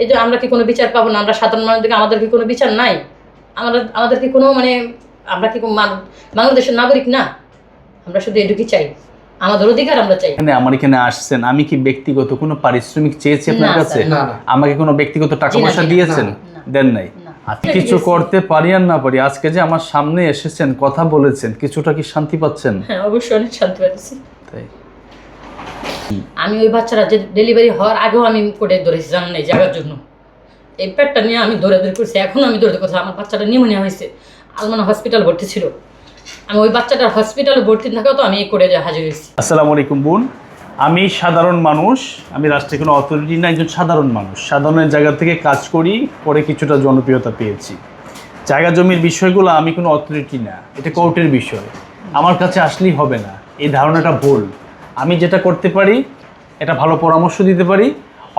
এই যে আমরা কি কোনো বিচার পাবো না? আমরা সাধারণ মানুষদেরকে আমাদের কি কোনো বিচার নাই? আমাদের কি কোনো মানে আমরা কি বাংলাদেশের নাগরিক না? আমরা শুধু এটুকুই চাই, আমাদের অধিকার আমরা চাই। আমার এখানে আসছেন, আমি কি ব্যক্তিগত কোনো পারিশ্রমিক চেয়েছি আপনার কাছে? আমাকে কোনো ব্যক্তিগত টাকা পয়সা দিয়েছেন? দেন নাই। কিছু করতে পারি আর না পারি, আজকে যে আমার সামনে এসেছেন, কথা বলেছেন, কিছুটা কি শান্তি পাচ্ছেন? হ্যাঁ, অবশ্যই অনেক শান্তি পাচ্ছি। তাই আমি ওই বাচ্চারা যে ডেলিভারি হওয়ার আগেও আমি কোর্টে ধরেছি, জানেন এই জায়গার জন্য। এই পেটটা নিয়ে আমি দৌড়াদৌড়ি করছি, এখন আমি দৌড়াতে করছি। আমার বাচ্চাটা নিউমোনিয়া হয়েছে, আলমানা হসপিটাল ভর্তি ছিল। আমি ওই বাচ্চাটার হসপিটালে ভর্তি থাকাও তো আমি এই কোর্টে হাজির হয়েছি। আসসালামু আলাইকুম বোন, আমি সাধারণ মানুষ, আমি রাষ্ট্রের কোনো অথরিটি না, একজন সাধারণ মানুষ। সাধারণের জায়গা থেকে কাজ করি, পরে কিছুটা জনপ্রিয়তা পেয়েছি। জায়গা জমির বিষয়গুলো আমি কোনো অথরিটি না, এটা কোর্টের বিষয়, আমার কাছে আসলেই হবে না, এই ধারণাটা ভুল। আমি যেটা করতে পারি, এটা ভালো পরামর্শ দিতে পারি,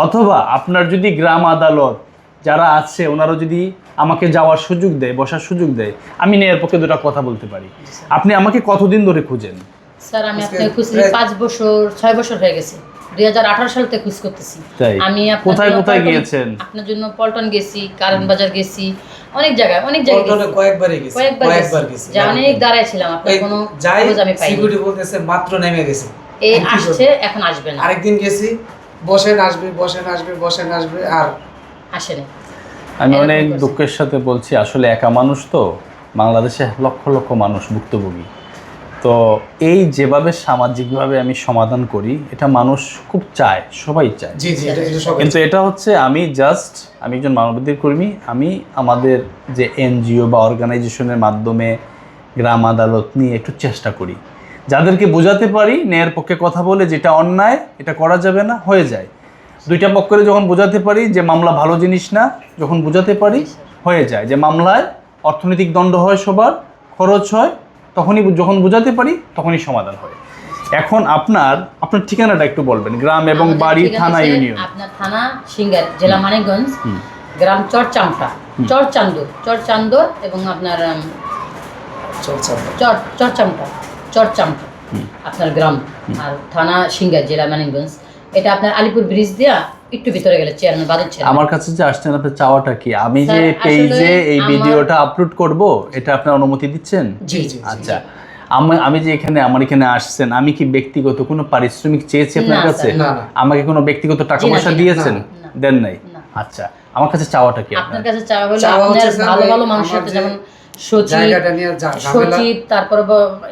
অথবা আপনার যদি গ্রাম আদালত যারা আছে ওনারা যদি আমাকে যাওয়ার সুযোগ দেয়, বসার সুযোগ দেয়, আমি ন্যায়ের পক্ষে দুটো কথা বলতে পারি। আপনি আমাকে কতদিন ধরে খুঁজেন? স্যার আমি আপনাকে খুঁজছি 5 বছর 6 বছর হয়ে গেছে। 2018 সাল থেকে খুঁজ করতেছি। আমি কোথায় কোথায় গিয়েছেন? আপনার জন্য পল্টন গেছি, কারণ বাজার গেছি, অনেক জায়গায় গেছি। কয়েকবার গেছি। যা অনেক দাঁড়াইছিলাম, আপনার কোনো খোঁজ আমি পাইনি। সিকিউরিটি বলতেছে মাত্র নেমে গেছে, এই আসছে, এখন আসবে না। আরেকদিন গেছি, বসেন আসবে আর আসেনি। আমি অনেক দুঃখের সাথে বলছি, আসলে একা মানুষ তো, বাংলাদেশে লক্ষ লক্ষ মানুষ ভুক্তভোগী। তো এই যেভাবে সামাজিকভাবে আমি সমাধান করি, এটা মানুষ খুব চায়, সবাই চায়। কিন্তু এটা হচ্ছে আমি একজন মানবাধিকার কর্মী, আমি আমাদের যে এনজিও বা অর্গানাইজেশনের মাধ্যমে গ্রাম আদালত নিয়ে একটু চেষ্টা করি, যাদেরকে বোঝাতে পারি ন্যায়ের পক্ষে কথা বলে, যেটা অন্যায় এটা করা যাবে না, হয়ে যায়। দুইটা পক্ষে যখন বোঝাতে পারি যে মামলা ভালো জিনিস না, যখন বোঝাতে পারি হয়ে যায়, যে মামলায় অর্থনৈতিক দণ্ড হয়, সবার খরচ হয়, তখনই যখন বোঝাতে পারি তখনই সমাধান হয়। এখন আপনার ঠিকানাটা একটু বলবেন, গ্রাম এবং বাড়ি, থানা, ইউনিয়ন। আপনার থানা সিঙ্গার, জেলা মানিকগঞ্জ, গ্রাম চরচান্দর এবং আপনার চরচামটা আপনার গ্রাম, আর থানা সিঙ্গার, জেলা মানিকগঞ্জ। এটা আপনার আলিপুর ব্রিজ দিয়া একটু ভিতরে গেলে চেয়ারম্যান বাজার ছেড়ে। আমার কাছে যে আসছেন, আপনার চাওয়াটা কি? আমি যে পেজে এই ভিডিওটা আপলোড করব, এটা আপনার অনুমতি দিচ্ছেন? জি। আচ্ছা, আমি যে আমার এখানে আসছেন, আমি কি ব্যক্তিগত কোনো পারিশ্রমিক চেয়েছি আপনার কাছে? আমাকে কোনো ব্যক্তিগত টাকা পয়সা দিয়েছেন? দেন নাই। আচ্ছা, আমার কাছে চাওয়াটা কি? আপনার কাছে চাওয়া হলো আপনার ভালো ভালো মানুষের সাথে, যেমন সচিব, তারপর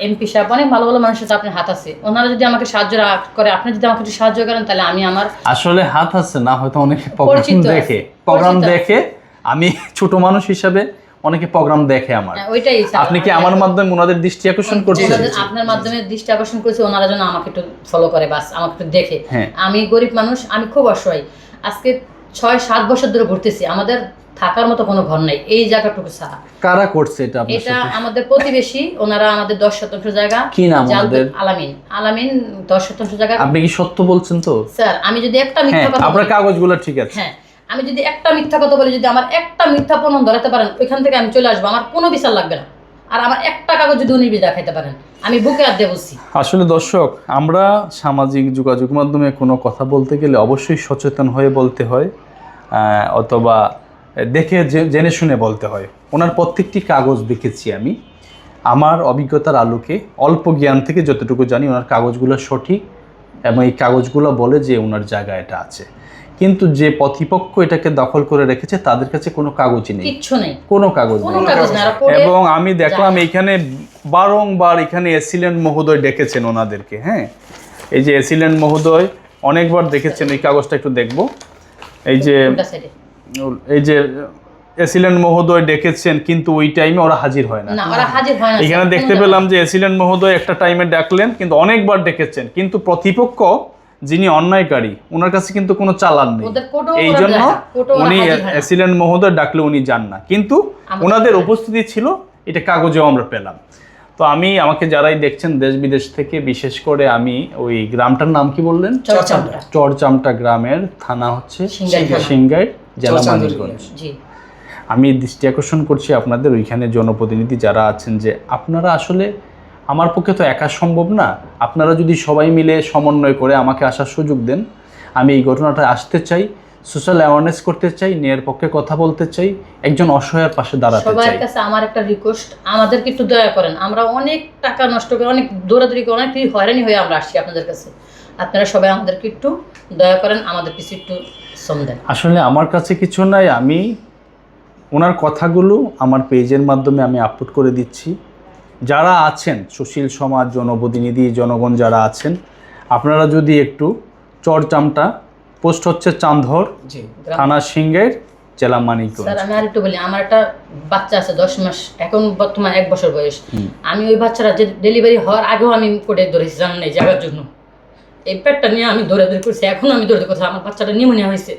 এমপি সাহেব, অনেক ভালো ভালো মানুষের সাথে আপনার হাত আছে। ওনারা যদি আমাকে সাহায্য করে, আপনি যদি আমাকে সাহায্য করেন, তাহলে আমি আমার আসলে হাত আছে না, হয়তো অনেক প্রোগ্রাম দেখে আমি ছোট মানুষ হিসাবে অনেকে প্রোগ্রাম দেখে আমার। ওইটাই আপনি কি আমার মাধ্যমে ওনাদের দৃষ্টি আকর্ষণ করছেন? আপনার মাধ্যমে দৃষ্টি আকর্ষণ করেছে, ওনারা যেন আমাকে একটু ফলো করে, বাস আমাকে একটু দেখে। আমি গরিব মানুষ, আমি খুব অসহায়। আজকে 6-7 বছর ধরে ঘুরতেছি, আমাদের থাকার মতো কোনো ঘর নাই এই জায়গাটুকু ছাড়া। কারা করছে এটা? এটা আমাদের প্রতিবেশী, ওনারা আমাদের 10% জায়গা। কি নাম ওদের? আলামিন 10% জায়গা। আপনি কি সত্য বলছেন তো? স্যার আমি যদি একটা মিথ্যা কথা, আপনার কাগজগুলো ঠিক আছে। হ্যাঁ, আমি যদি একটা মিথ্যা কথা বলি, যদি আমার একটা মিথ্যা প্রমাণ ধরাতে পারেন, ওইখান থেকে আমি চলে আসবো, আমার কোনো বিচার লাগবে না। আর আমার একটা কাগজ যদি উনি দেখাইতে পারেন, আমি বুকে হাত দিয়ে বলছি। আসলে দর্শক, আমরা সামাজিক যোগাযোগ মাধ্যমে কোনো কথা বলতে গেলে অবশ্যই সচেতন হয়ে বলতে হয়, অথবা দেখে জেনে শুনে বলতে হয়। ওনার প্রত্যেকটি কাগজ দেখেছি আমি, আমার অভিজ্ঞতার আলোকে অল্প জ্ঞান থেকে যতটুকু জানি, ওনার কাগজগুলো সঠিক, এবং এই কাগজগুলো বলে যে ওনার জায়গা এটা আছে। কিন্তু যে প্রতিপক্ষ এটাকে দখল করে রেখেছে, তাদের কাছে কোনো কাগজই নেই, কিচ্ছু নেই, কোনো কাগজ নেই। এবং আমি দেখলাম এইখানে বারংবার এখানে এসিলেন্ট মহোদয় ডেকেছেন ওনাদেরকে। হ্যাঁ, এই যে এসিলেন্ট মহোদয় অনেকবার দেখেছেন, এই কাগজটা একটু দেখবো। এই যে এসিলেন্ট মহোদয় ডেকেছেন, কিন্তু ওই টাইমে ওরা হাজির হয় না। এখানে দেখতে পেলাম যে এসিলেন্ট মহোদয় একটা টাইমে ডাকলেন, কিন্তু অনেকবার ডেকেছেন, কিন্তু প্রতিপক্ষ যিনি অন্যায়কারী, ওনার কাছে কিন্তু কোনো চালান নেই। এই জন্য উনি এসিলেন্ট মহোদয় ডাকলে উনি যান না, কিন্তু ওনাদের উপস্থিতি ছিল, এটা কাগজেও আমরা পেলাম। তো আমাকে যারাই দেখছেন দেশ বিদেশ থেকে, বিশেষ করে আমি ওই গ্রামটার নাম কি বললেন? চরচামটা গ্রামের, থানা হচ্ছে সিঙ্গার, জেলা মানিকগঞ্জ। আমি দৃষ্টি আকর্ষণ করছি আপনাদের, ওইখানে জনপ্রতিনিধি যারা আছেন, যে আপনারা আসলে, আমার পক্ষে তো একা সম্ভব না, আপনারা যদি সবাই মিলে সমন্বয় করে আমাকে আসার সুযোগ দেন, আমি এই ঘটনাটা আসতে চাই, সোশ্যাল অ্যাওয়ারনেস করতে চাই, ন্যায়ের পক্ষে কথা বলতে চাই, একজন অসহায়ের পাশে দাঁড়াতে চাই। সবার কাছে আমার একটা রিকোয়েস্ট, আমাদেরকে একটু দয়া করেন। আমরা অনেক টাকা নষ্ট করে, অনেক দৌড়াদৌড়ি করে, অনেক হয়রানি হয়ে আমরা আসছি আপনাদের কাছে। আপনারা সবাই আমাদেরকে একটু দয়া করেন, আমাদের পিছু একটু শ্রম দেন। আসলে আমার কাছে কিছু নাই, আমি ওনার কথাগুলো আমার পেজের মাধ্যমে আমি আপলোড করে দিচ্ছি। যারা আছেন সুশীল সমাজ, জনপ্রতিনিধি, জনগণ যারা আছেন, আপনারা যদি একটু চরচামটা, পোস্ট হচ্ছে চান্দহর, থানা সিংহের, জেলা মানিকগঞ্জ। স্যার আমি আরেকটু বলি, আমার একটা বাচ্চা আছে 10 মাস, এখন বর্তমান 1 বছর বয়স। আমি ওই বাচ্চারা যে ডেলিভারি হওয়ার আগেও আমি কোর্টে ধরেছি জানেন এই জায়গার জন্য। এই পেটটা নিয়ে আমি দৌড়াদৌড়ি করছি, এখন আমি দৌড়াদৌড়ি করছি। আমার বাচ্চাটা নিউমোনিয়া হয়েছে,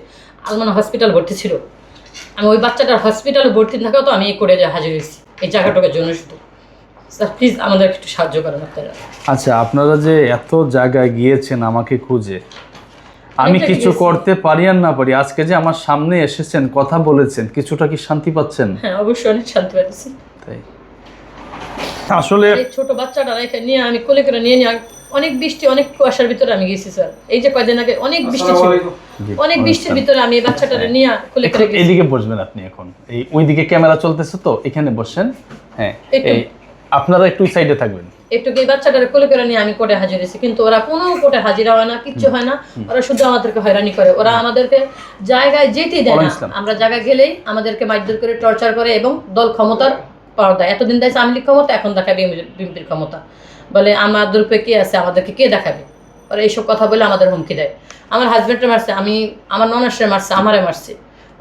আলমানা হসপিটাল ভর্তি ছিল। আমি ওই বাচ্চাটার হসপিটালে ভর্তি থাকাও তো আমি এই কোর্টে হাজির হয়েছি এই জায়গাটার জন্য শুধু। স্যার প্লিজ আমাদের একটু সাহায্য করেন আপনারা। আচ্ছা, আপনারা যে এত জায়গায় গিয়েছেন আমাকে খুঁজে, আমি কিছু করতে পারি আর না পারি, আজকে যে আমার সামনে এসেছেন, কথা বলেছেন, কিছুটা কি শান্তি পাচ্ছেন? হ্যাঁ অবশ্যই অনেক শান্তি পাচ্ছি। তাই আসলে এই ছোট বাচ্চাটা রেখে নিয়ে আমি কোলে করে নিয়ে অনেক বৃষ্টি, অনেক কুয়াশার ভিতরে আমি গেছি স্যার। এই যে কয়দিন আগে অনেক বৃষ্টি ছিল, অনেক বৃষ্টির ভিতরে আমি এই বাচ্চাটারে নিয়ে কোলে করে গেছি। এদিকে বসবেন আপনি, এখন এই ওইদিকে ক্যামেরা চলতেছে তো, এখানে বসেন। হ্যাঁ, এই আপনারা একটু সাইডে থাকবেন। একটু এই বাচ্চাটারে কোলে করে নিয়ে আমি কোর্টে হাজির হয়েছি, কিন্তু ওরা কোনো কোর্টে হাজির হয় না, কিচ্ছু হয় না। ওরা শুধু আমাদেরকে হয়রানি করে, ওরা আমাদেরকে জায়গায় যেতেই দেয় না। আমরা জায়গায় গেলেই আমাদেরকে মারধর করে, টর্চার করে এবং দল ক্ষমতার পাওয়ার দেয়। এতদিন দেয় আওয়ামী লীগ ক্ষমতা, এখন দেখাবে বিএনপির ক্ষমতা। বলে আমাদের উপরে কে আছে, আমাদেরকে কে দেখাবে। ওরা এইসব কথা বলে আমাদের হুমকি দেয়। আমার হাজব্যান্ডে মারছে, আমার ননাসে মারছে, আমারে মারছে।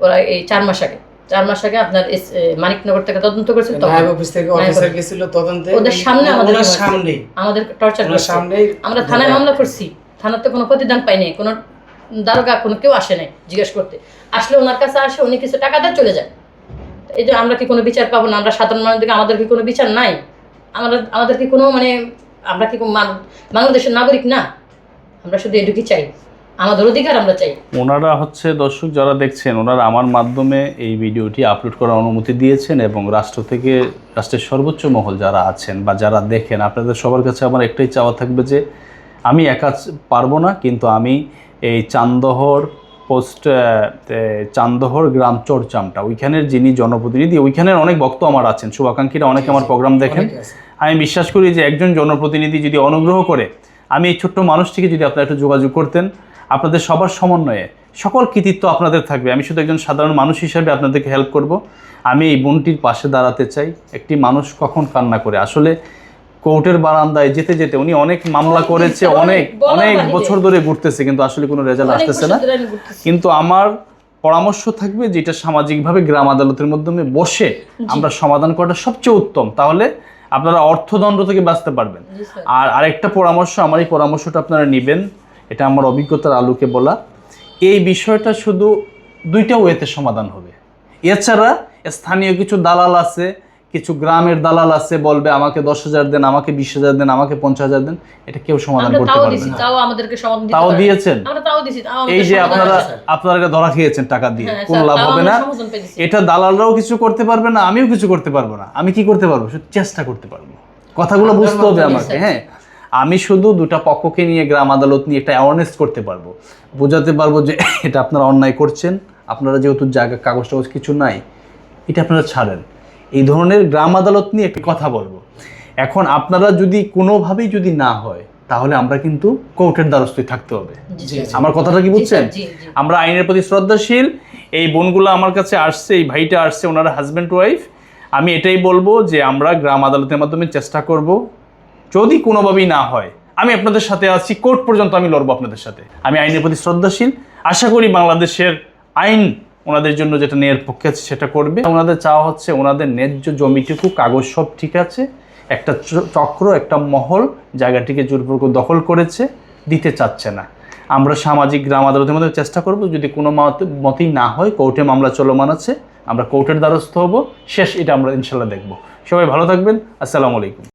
ওরা এই 4 মাস আগে, 4 মাস আগে আপনার মানিকনগর থেকে তদন্ত করেছিল, ওদের সামনে আমাদের টর্চার করছে। আমরা থানায় মামলা করছি, থানাতে কোনো প্রতিদান পাই নাই, কোনো দারোগা কোনো কেউ আসে নাই জিজ্ঞেস করতে। আসলে ওনার কাছে আসে, উনি কিছু টাকা দিয়ে চলে যায়। এই যে আমরা কি কোনো বিচার পাবো না? আমরা সাধারণ মানুষ থেকে আমাদের কি কোনো বিচার নাই? আমাদের কি কোনো মানে, আমরা কি বাংলাদেশের নাগরিক না? আমরা শুধু এটুকুই চাই, আমাদের অধিকার আমরা চাই। ওনারা হচ্ছে, দর্শক যারা দেখছেন, ওনারা আমার মাধ্যমে এই ভিডিওটি আপলোড করার অনুমতি দিয়েছেন, এবং রাষ্ট্র থেকে, রাষ্ট্রের সর্বোচ্চ মহল যারা আছেন বা যারা দেখেন, আপনাদের সবার কাছে আমার একটাই চাওয়া থাকবে যে আমি একা পারবো না, কিন্তু আমি এই চান্দহর গ্রাম চরচামটা, ওইখানের যিনি জনপ্রতিনিধি, ওইখানের অনেক ভক্ত আমার আছেন, শুভাকাঙ্ক্ষীরা অনেকে আমার প্রোগ্রাম দেখেন। আমি বিশ্বাস করি যে একজন জনপ্রতিনিধি যদি অনুগ্রহ করে, আমি এই ছোট্ট মানুষটিকে যদি আপনারা একটু যোগাযোগ করতেন, আপনাদের সবার সমন্বয়ে সকল কৃতিত্ব আপনাদের থাকবে। আমি শুধু একজন সাধারণ মানুষ হিসেবে আপনাদেরকে হেল্প করব। আমি এই বোনটির পাশে দাঁড়াতে চাই। একটি মানুষ কখন কান্না করে? আসলে কোর্টের বারান্দায় যেতে যেতে উনি অনেক মামলা করেছে, অনেক বছর ধরে ঘুরতেছে, কিন্তু আসলে কোনো রেজাল্ট আসতেছে না। কিন্তু আমার পরামর্শ থাকবে যেটা সামাজিকভাবে গ্রাম আদালতের মাধ্যমে বসে আমরা সমাধান করাটা সবচেয়ে উত্তম, তাহলে আপনারা অর্থদণ্ড থেকে বাঁচতে পারবেন। আর আরেকটা পরামর্শ, আমার এই পরামর্শটা আপনারা নেবেন, এটা আমার অভিজ্ঞতার আলোকে বলা। এই বিষয়টা শুধু 2টা ওয়েতে সমাধান হবে। এছাড়া স্থানীয় কিছু দালাল আছে, কিছু গ্রামের দালাল আছে, বলবে আমাকে 10,000 দেন, আমাকে 20,000 দেন, আমাকে 50,000 দেন, এটা কেউ সমাধান করতে পারবে না। তাও দিয়েছেন, এই যে আপনারা এটা ধরা খেয়েছেন টাকা দিয়ে, কোনো লাভ হবে না। এটা দালালরাও কিছু করতে পারবে না, আমিও কিছু করতে পারবো না। আমি কি করতে পারবো? শুধু চেষ্টা করতে পারবো। কথাগুলো বুঝতে হবে আমাকে। হ্যাঁ, আমি শুধু 2টা পক্ষকে নিয়ে গ্রাম আদালত নিয়ে একটা অ্যাওয়ারনেস করতে পারবো, বোঝাতে পারবো যে এটা আপনারা অন্যায় করছেন, আপনারা যেহেতু জায়গা কাগজ টাগজ কিছু নাই, এটা আপনারা ছাড়েন। এই ধরনের গ্রাম আদালত নিয়ে একটি কথা বলবো। এখন আপনারা যদি কোনোভাবেই যদি না হয়, তাহলে আমরা কিন্তু কোর্টের দ্বারস্থই থাকতে হবে। আমার কথাটা কি বুঝছেন? আমরা আইনের প্রতি শ্রদ্ধাশীল। এই বোনগুলো আমার কাছে আসছে, এই ভাইটা আসছে, ওনারা হাজব্যান্ড ওয়াইফ। আমি এটাই বলবো যে আমরা গ্রাম আদালতের মাধ্যমে চেষ্টা করব। যদি কোনোভাবেই না হয়, আমি আপনাদের সাথে আছি, কোর্ট পর্যন্ত আমি লড়বো আপনাদের সাথে। আমি আইনের প্রতি শ্রদ্ধাশীল। আশা করি বাংলাদেশের আইন ওনাদের জন্য যেটা ন্যায়ের পক্ষে আছে সেটা করবে। ওনাদের চাওয়া হচ্ছে ওনাদের ন্যায্য জমিটুকু, কাগজ সব ঠিক আছে, একটা চক্র, একটা মহল জায়গাটিকে জোরপূর্বক দখল করেছে, দিতে চাচ্ছে না। আমরা সামাজিক গ্রাম আদালতের মধ্যে চেষ্টা করব। যদি কোনো মতেই না হয়, কোর্টে মামলা চলমান আছে, আমরা কোর্টের দ্বারস্থ হব। শেষ এটা আমরা ইনশাল্লাহ দেখব। সবাই ভালো থাকবেন। আসসালামু আলাইকুম।